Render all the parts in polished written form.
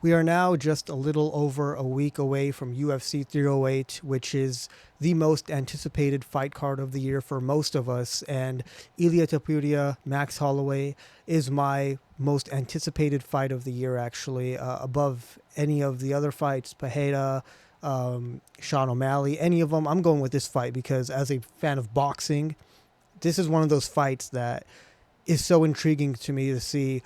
We are now just a little over a week away from UFC 308, which is the most anticipated fight card of the year for most of us. And Ilia Topuria, Max Holloway is my most anticipated fight of the year, actually, above any of the other fights, Pajeda, Sean O'Malley, any of them. I'm going with this fight because as a fan of boxing, this is one of those fights that is so intriguing to me to see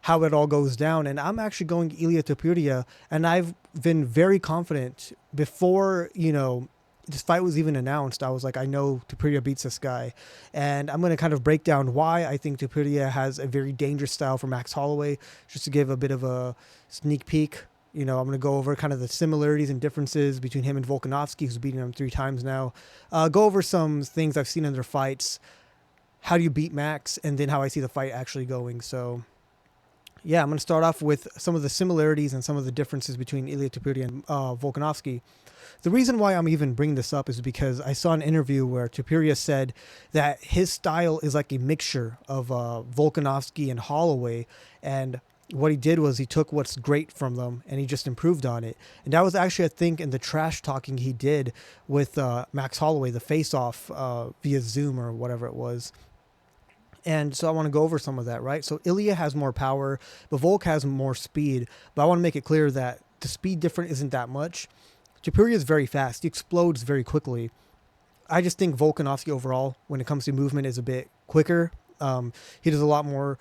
how it all goes down. And I'm actually going Ilia Topuria, and I've been very confident before, this fight was even announced. I was like, I know Topuria beats this guy. And I'm going to kind of break down why I think Topuria has a very dangerous style for Max Holloway, just to give a bit of a sneak peek. I'm going to go over kind of the similarities and differences between him and Volkanovski, who's beaten him 3 times now. Go over some things I've seen in their fights. How do you beat Max? And then how I see the fight actually going. So yeah, I'm going to start off with some of the similarities and some of the differences between Ilia Topuria and Volkanovski. The reason why I'm even bringing this up is because I saw an interview where Topuria said that his style is like a mixture of Volkanovski and Holloway, and what he did was he took what's great from them and he just improved on it. And that was actually, I think, in the trash talking he did with Max Holloway, the face-off via Zoom or whatever it was. And so I want to go over some of that, right? So Ilia has more power, but Volk has more speed. But I want to make it clear that the speed difference isn't that much. Topuria is very fast. He explodes very quickly. I just think Volkanovski overall, when it comes to movement, is a bit quicker. He does a lot more,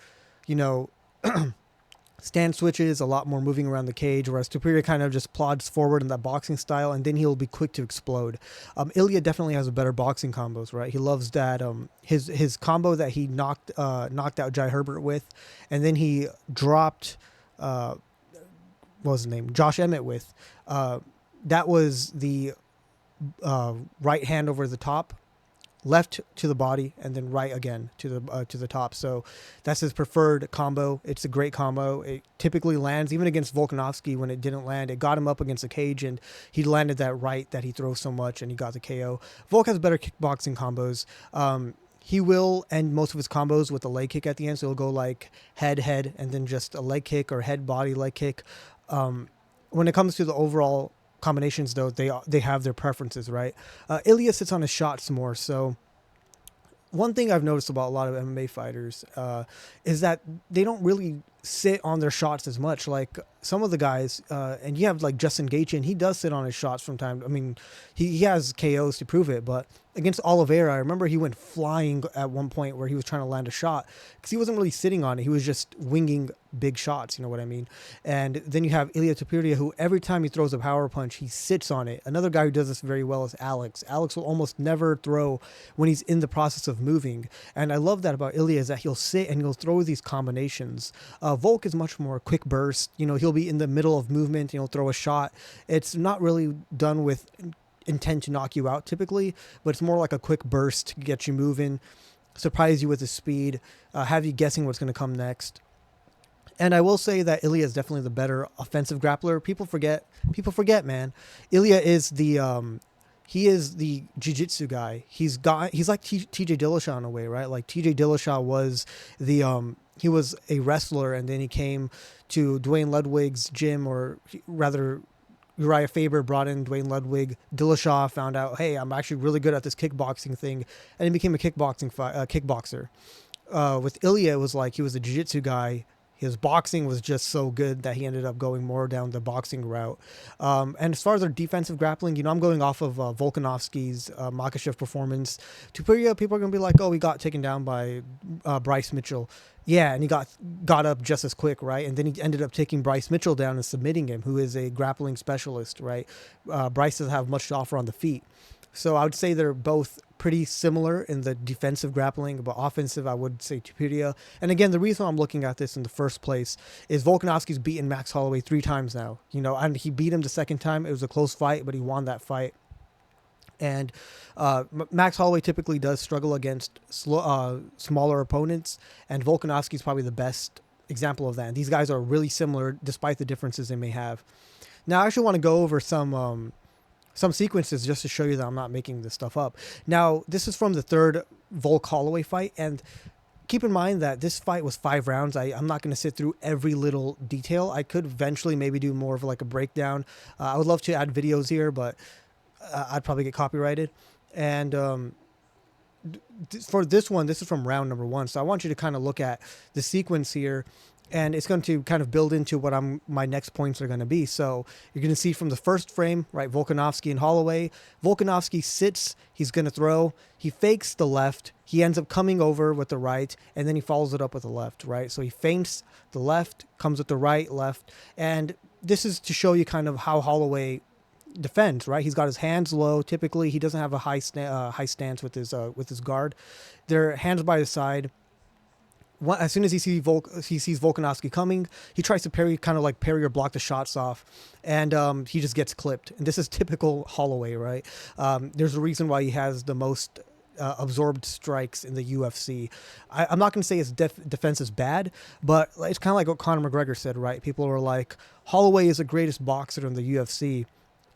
stand switches, a lot more moving around the cage, whereas Topuria kind of just plods forward in that boxing style, and then he'll be quick to explode. Ilia definitely has a better boxing combos, right? He loves that his combo that he knocked out Jai Herbert with, and then he dropped what was his name, Josh Emmett with. That was the right hand over the top, left to the body, and then right again to the top. So that's his preferred combo. It's a great combo. It typically lands even against Volkanovski. When it didn't land, it got him up against the cage, and he landed that right that he throws so much, and he got the KO. Volk has better kickboxing combos. He will end most of his combos with a leg kick at the end, so he'll go like head, and then just a leg kick or head, body, leg kick. When it comes to the overall combinations, though, they have their preferences, right? Ilia sits on his shots more. So one thing I've noticed about a lot of MMA fighters is that they don't really sit on their shots as much. Like some of the guys, and you have like Justin Gaethje, and he does sit on his shots from time. I mean, he has KOs to prove it, but against Oliveira, I remember he went flying at one point where he was trying to land a shot because he wasn't really sitting on it. He was just winging big shots, you know what I mean? And then you have Ilia Topuria, who every time he throws a power punch, he sits on it. Another guy who does this very well is Alex. Alex will almost never throw when he's in the process of moving. And I love that about Ilia, is that he'll sit and he'll throw these combinations. Volk is much more quick burst. He'll be in the middle of movement and he'll throw a shot. It's not really done with intent to knock you out typically, but it's more like a quick burst to get you moving, surprise you with his speed, have you guessing what's going to come next. And I will say that Ilia is definitely the better offensive grappler. People forget, man. Ilia is he is the jiu-jitsu guy. He's like TJ Dillashaw in a way, right? Like TJ Dillashaw was he was a wrestler, and then he came to Dwayne Ludwig's gym, or rather Uriah Faber brought in Dwayne Ludwig. Dillashaw found out, hey, I'm actually really good at this kickboxing thing, and he became a kickboxer. With Ilia, it was like he was a jiu-jitsu guy. His boxing was just so good that he ended up going more down the boxing route. And as far as their defensive grappling, I'm going off of Volkanovski's Makhachev performance. Topuria, people are going to be like, oh, he got taken down by Bryce Mitchell. Yeah, and he got up just as quick, right? And then he ended up taking Bryce Mitchell down and submitting him, who is a grappling specialist, right? Bryce doesn't have much to offer on the feet. So I would say they're both pretty similar in the defensive grappling, but offensive, I would say Topuria. And again, the reason I'm looking at this in the first place is Volkanovski's beaten Max Holloway 3 times now. And he beat him the second time. It was a close fight, but he won that fight. And Max Holloway typically does struggle against smaller opponents, and Volkanovski is probably the best example of that. And these guys are really similar despite the differences they may have. Now, I actually want to go over some sequences just to show you that I'm not making this stuff up. Now, this is from the third Volk Holloway fight, and keep in mind that this fight was 5 rounds. I'm not going to sit through every little detail. I could eventually maybe do more of like a breakdown. I would love to add videos here, but I'd probably get copyrighted. And for this one, this is from round number 1. So I want you to kind of look at the sequence here, and it's going to kind of build into what my next points are going to be. So you're going to see from the first frame, right, Volkanovski and Holloway. Volkanovski sits, he's going to throw, he fakes the left, he ends up coming over with the right, and then he follows it up with the left, right? So he feints the left, comes with the right, left, and this is to show you kind of how Holloway defends, right? He's got his hands low. Typically, he doesn't have a high stance with his guard. They're hands by his side. As soon as he sees Volkanovski coming, he tries to parry, kind of like parry or block the shots off, and he just gets clipped. And this is typical Holloway, right? There's a reason why he has the most absorbed strikes in the UFC. I'm not going to say his defense is bad, but it's kind of like what Conor McGregor said, right? People were like, Holloway is the greatest boxer in the UFC.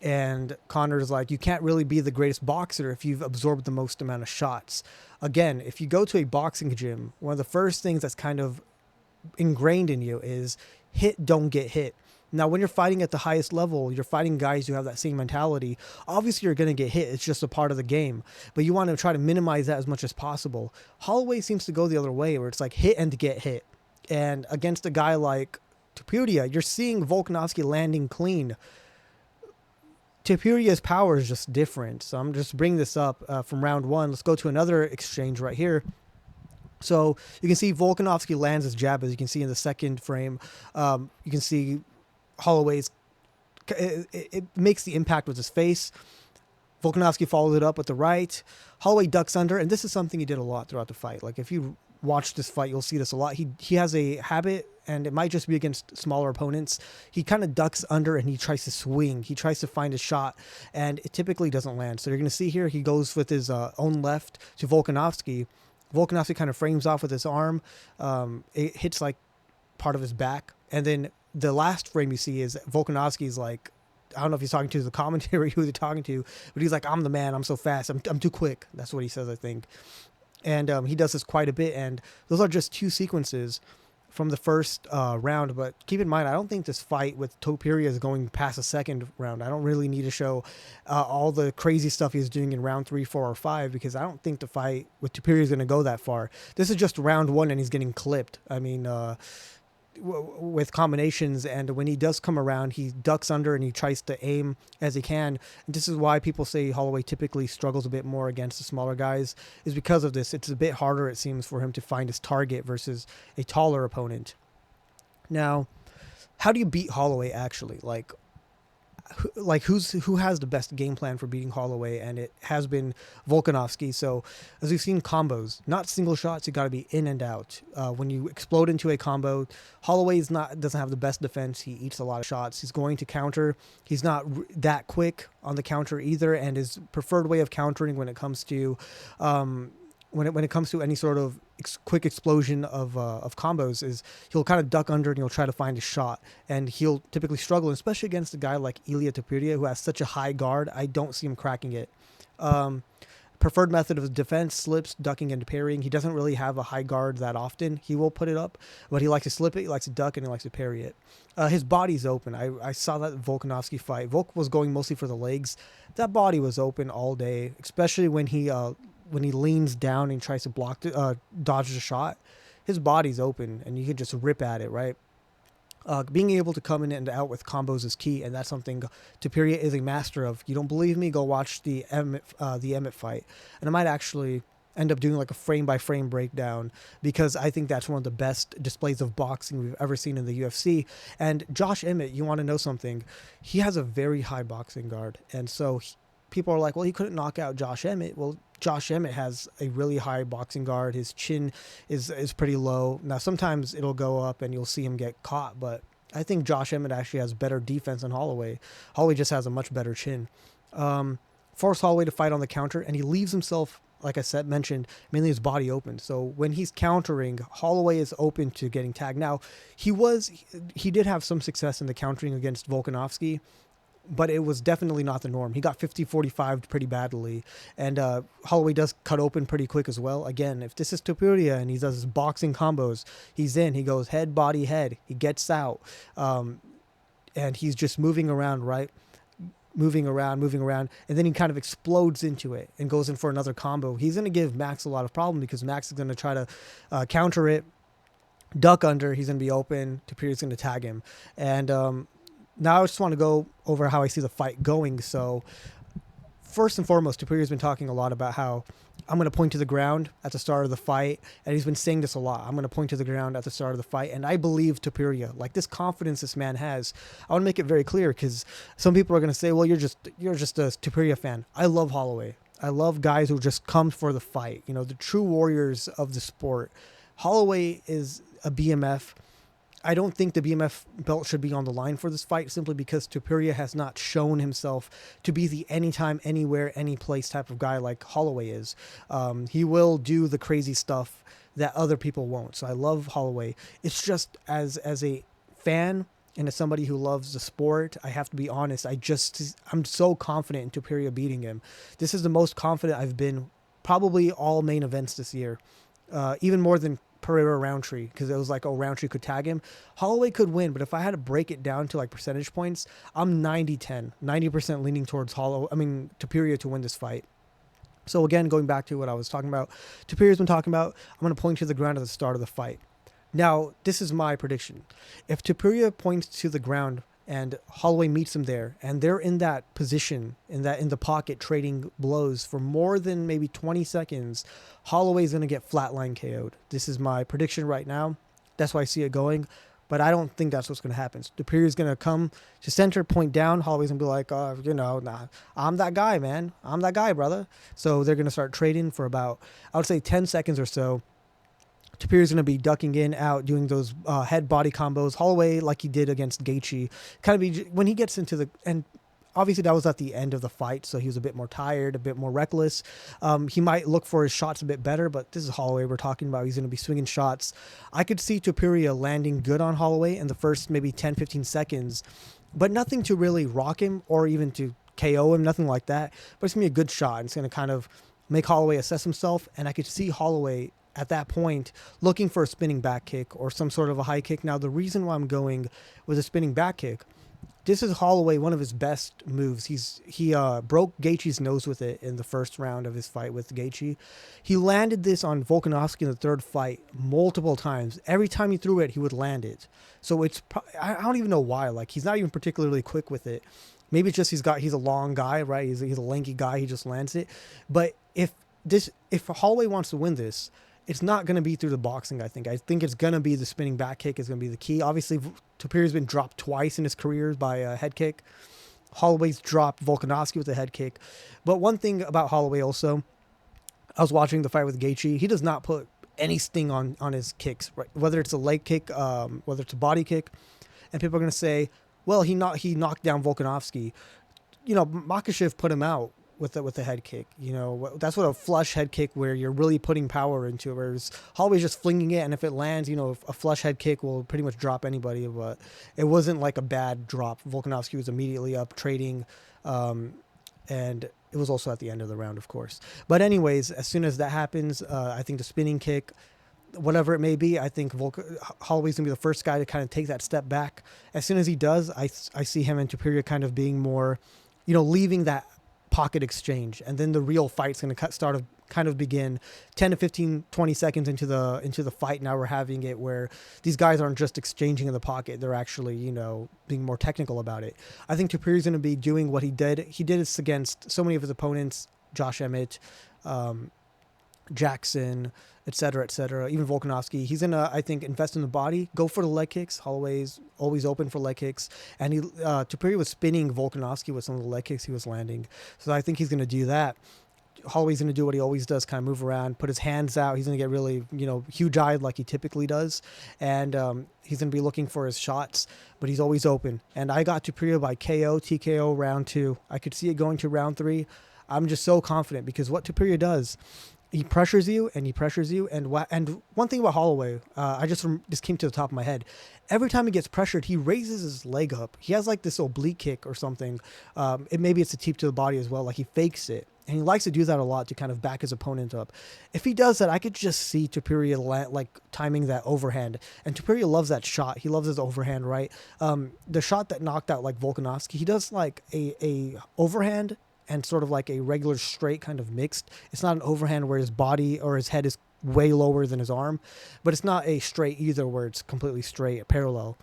And Conor's like, you can't really be the greatest boxer if you've absorbed the most amount of shots. Again, if you go to a boxing gym, one of the first things that's kind of ingrained in you is hit, don't get hit. Now, when you're fighting at the highest level, you're fighting guys who have that same mentality. Obviously, you're going to get hit. It's just a part of the game. But you want to try to minimize that as much as possible. Holloway seems to go the other way, where it's like hit and get hit. And against a guy like Topuria, you're seeing Volkanovski landing clean. Topuria's power is just different. So I'm just bringing this up from round 1. Let's go to another exchange right here. So you can see Volkanovski lands his jab, as you can see in the second frame. You can see Holloway's, it makes the impact with his face. Volkanovski follows it up with the right. Holloway ducks under, and this is something he did a lot throughout the fight. Like if you watch this fight, you'll see this a lot. He has a habit, and it might just be against smaller opponents. He kind of ducks under and he tries to swing. He tries to find a shot, and it typically doesn't land. So you're going to see here, he goes with his own left to Volkanovski. Volkanovski kind of frames off with his arm. It hits like part of his back. And then the last frame you see is Volkanovski's like, I don't know if he's talking to the commentary, who they're talking to, but he's like, I'm the man. I'm so fast. I'm too quick. That's what he says, I think. And he does this quite a bit. And those are just 2 sequences from the first round. But keep in mind, I don't think this fight with Topuria is going past the second round. I don't really need to show all the crazy stuff he's doing in round 3, 4, or 5, because I don't think the fight with Topuria is going to go that far. This is just round 1 and he's getting clipped. I mean, with combinations, and when he does come around, he ducks under and he tries to aim as he can. And this is why people say Holloway typically struggles a bit more against the smaller guys, is because of this. It's a bit harder, it seems, for him to find his target versus a taller opponent. Now, how do you beat Holloway actually? Who has the best game plan for beating Holloway? And it has been Volkanovski. So as we've seen, combos, not single shots. You got to be in and out. When you explode into a combo, Holloway doesn't have the best defense. He eats a lot of shots. He's going to counter. He's not that quick on the counter either. And his preferred way of countering when it comes to when it comes to any sort of quick explosion of combos is he'll kind of duck under and he'll try to find a shot, and he'll typically struggle, especially against a guy like Ilia Topuria, who has such a high guard. I don't see him cracking it. Preferred method of defense, slips, ducking, and parrying. He doesn't really have a high guard that often. He will put it up, but he likes to slip it, he likes to duck, and he likes to parry it. His body's open. I saw that Volkanovski fight. Volk was going mostly for the legs. That body was open all day, especially when he leans down and tries to dodge the shot. His body's open, and you can just rip at it, right? Being able to come in and out with combos is key, and that's something Topuria is a master of. You don't believe me? Go watch the Emmett fight, and I might actually end up doing like a frame-by-frame breakdown, because I think that's one of the best displays of boxing we've ever seen in the UFC. And Josh Emmett, you want to know something? He has a very high boxing guard, and so people are like, well, he couldn't knock out Josh Emmett. Well, Josh Emmett has a really high boxing guard. His chin is pretty low. Now, sometimes it'll go up and you'll see him get caught, but I think Josh Emmett actually has better defense than Holloway. Holloway just has a much better chin. Force Holloway to fight on the counter, and he leaves himself, like I said, mentioned, mainly his body open. So when he's countering, Holloway is open to getting tagged. Now, he did have some success in the countering against Volkanovski. but it was definitely not the norm. He got 50-45 pretty badly. And Holloway does cut open pretty quick as well. Again, if this is Topuria and he does his boxing combos, he's in. He goes head, body, head. He gets out. And he's just moving around, right? Moving around. And then he kind of explodes into it and goes in for another combo. He's going to give Max a lot of problem because Max is going to try to counter it, duck under. He's going to be open. Topuria's going to tag him. And now I just want to go over how I see the fight going. So first and foremost, Topuria's been talking a lot about how I'm going to point to the ground at the start of the fight. And he's been saying this a lot. I'm going to point to the ground at the start of the fight. And I believe Topuria, like this confidence this man has. I want to make it very clear because some people are going to say, well, you're just a Topuria fan. I love Holloway. I love guys who just come for the fight. You know, the true warriors of the sport. Holloway is a BMF. I don't think the BMF belt should be on the line for this fight simply because Topuria has not shown himself to be the anytime, anywhere, any place type of guy like Holloway is. He will do the crazy stuff that other people won't. So I love Holloway. It's just as a fan and as somebody who loves the sport, I have to be honest. I'm so confident in Topuria beating him. This is the most confident I've been probably all main events this year, even more than Pereira Roundtree, because it was like, oh, Roundtree could tag him. Holloway could win, but if I had to break it down to like percentage points, I'm 90-10, 90% leaning towards Topuria to win this fight. So again, going back to what I was talking about, Topuria's been talking about, I'm going to point to the ground at the start of the fight. Now, this is my prediction. If Topuria points to the ground and Holloway meets him there, and they're in that position, in the pocket, trading blows for more than maybe 20 seconds, Holloway's going to get flatline KO'd. This is my prediction right now. That's why I see it going, but I don't think that's what's going to happen. Topuria's going to come to center, point down. Holloway's going to be like, nah, I'm that guy, man. I'm that guy, brother. So they're going to start trading for about, I would say, 10 seconds or so. Topuria's going to be ducking in, out, doing those head-body combos. Holloway, like he did against Gaethje, kind of be when he gets into the and obviously that was at the end of the fight, so he was a bit more tired, a bit more reckless. He might look for his shots a bit better, but this is Holloway we're talking about. He's going to be swinging shots. I could see Topuria landing good on Holloway in the first maybe 10, 15 seconds, but nothing to really rock him or even to KO him, nothing like that. But it's going to be a good shot. It's going to kind of make Holloway assess himself, and I could see Holloway at that point looking for a spinning back kick or some sort of a high kick. Now, the reason why I'm going with a spinning back kick, this is Holloway, one of his best moves. He broke Gaethje's nose with it in the first round of his fight with Gaethje. He landed this on Volkanovski in the third fight multiple times. Every time he threw it, he would land it. So I don't even know why. Like, he's not even particularly quick with it. Maybe it's just he's a long guy, right? He's a lanky guy. He just lands it. But if Holloway wants to win this, it's not going to be through the boxing, I think. I think it's going to be the spinning back kick is going to be the key. Obviously, Topuria's been dropped twice in his career by a head kick. Holloway's dropped Volkanovski with a head kick. But one thing about Holloway also, I was watching the fight with Gaethje. He does not put any sting on his kicks, right? Whether it's a leg kick, whether it's a body kick. And people are going to say, well, he knocked down Volkanovski. Makhachev put him out with the head kick. That's what a flush head kick where you're really putting power into it, whereas Holloway's just flinging it, and if it lands, a flush head kick will pretty much drop anybody. But it wasn't like a bad drop. Volkanovski was immediately up trading, and it was also at the end of the round, of course. But anyways, as soon as that happens, I think the spinning kick, whatever it may be, I think Holloway's gonna be the first guy to kind of take that step back. As soon as he does, I see him and Topuria kind of being more, leaving that pocket exchange, and then the real fight's going to begin 10 to 15, 20 seconds into the fight. Now we're having it where these guys aren't just exchanging in the pocket, they're actually being more technical about it. I think Topuria's going to be doing what he did this against so many of his opponents, Josh Emmett, Jackson, etc., even Volkanovski. He's gonna, I think, invest in the body, go for the leg kicks. Holloway's always open for leg kicks, and Topuria was spinning Volkanovski with some of the leg kicks he was landing. So I think he's gonna do that. Holloway's gonna do what he always does, kind of move around, put his hands out. He's gonna get really, huge-eyed like he typically does, and he's gonna be looking for his shots, but he's always open. And I got Topuria by TKO round 2. I could see it going to round 3. I'm just so confident because what Topuria does he pressures you and he pressures you. And one thing about Holloway, I just came to the top of my head. Every time he gets pressured, he raises his leg up. He has like this oblique kick or something. Maybe it's a teep to the body as well. Like he fakes it. And he likes to do that a lot to kind of back his opponent up. If he does that, I could just see Topuria like timing that overhand. And Topuria loves that shot. He loves his overhand, right? The shot that knocked out like Volkanovski, he does like a overhand and sort of like a regular straight kind of mixed. It's not an overhand where his body or his head is way lower than his arm, but it's not a straight either where it's completely straight, parallel.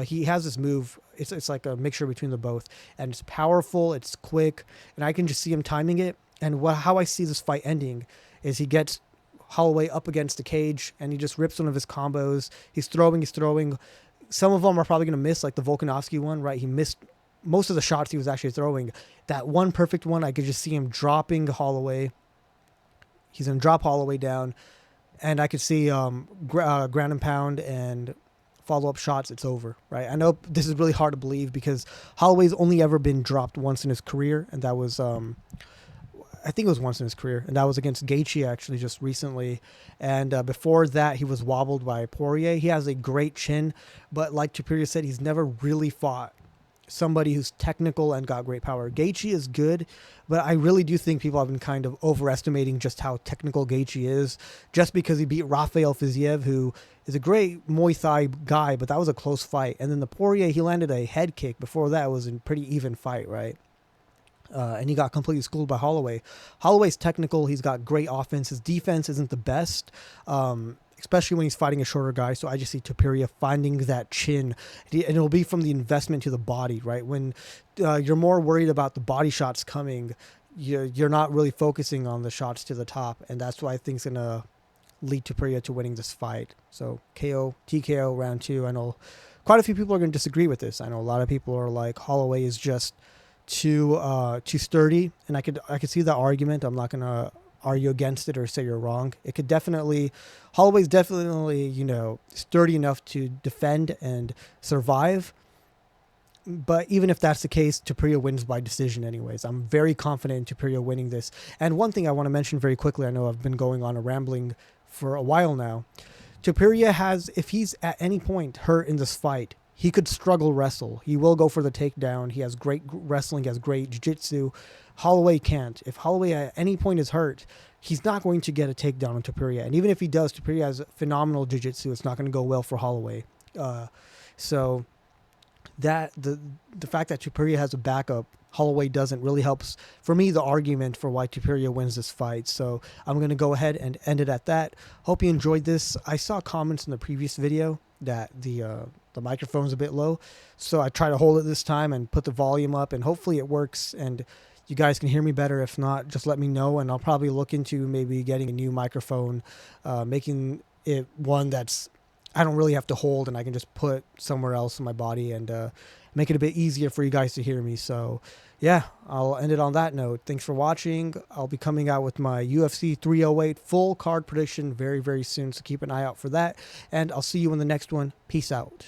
He has this move. It's like a mixture between the both, and it's powerful. It's quick, and I can just see him timing it. And how I see this fight ending is he gets Holloway up against the cage, and he just rips one of his combos. He's throwing. Some of them are probably going to miss, like the Volkanovski one, right? He missed most of the shots he was actually throwing. That one perfect one, I could just see him dropping Holloway. He's going to drop Holloway down, and I could see ground and pound and follow-up shots. It's over, right? I know this is really hard to believe because Holloway's only ever been dropped once in his career, and that was... I think it was once in his career, and that was against Gaethje actually just recently. And before that, he was wobbled by Poirier. He has a great chin, but like Topuria said, he's never really fought somebody who's technical and got great power. Gaethje is good, but I really do think people have been kind of overestimating just how technical Gaethje is, just because he beat Rafael Fiziev, who is a great Muay Thai guy, but that was a close fight. And then the Poirier, he landed a head kick. Before that, it was a pretty even fight, right? And he got completely schooled by Holloway. Holloway's technical. He's got great offense. His defense isn't the best, especially when he's fighting a shorter guy. So I just see Topuria finding that chin. And it'll be from the investment to the body, right? When you're more worried about the body shots coming, you're not really focusing on the shots to the top. And that's why I think it's going to lead Topuria to winning this fight. So TKO round 2. I know quite a few people are going to disagree with this. I know a lot of people are like, Holloway is just too sturdy, and I could see that argument. I'm not gonna argue against it or say you're wrong. It could definitely, Holloway's definitely sturdy enough to defend and survive. But even if that's the case, Topuria wins by decision anyways. I'm very confident in Topuria winning this. And one thing I want to mention very quickly, I know I've been going on a rambling for a while now. Topuria has, if he's at any point hurt in this fight, he could struggle wrestle. He will go for the takedown. He has great wrestling. He has great jiu-jitsu. Holloway can't. If Holloway at any point is hurt, he's not going to get a takedown on Topuria. And even if he does, Topuria has phenomenal jiu-jitsu. It's not going to go well for Holloway. So that the fact that Topuria has a backup, Holloway doesn't, really helps, for me, the argument for why Topuria wins this fight. So I'm going to go ahead and end it at that. Hope you enjoyed this. I saw comments in the previous video that the microphone's a bit low, so I try to hold it this time and put the volume up, and hopefully it works and you guys can hear me better. If not, just let me know, and I'll probably look into maybe getting a new microphone, making it one that's I don't really have to hold and I can just put somewhere else in my body, and make it a bit easier for you guys to hear me. So yeah, I'll end it on that note. Thanks for watching. I'll be coming out with my UFC 308 full card prediction very, very soon, so keep an eye out for that, and I'll see you in the next one. Peace out.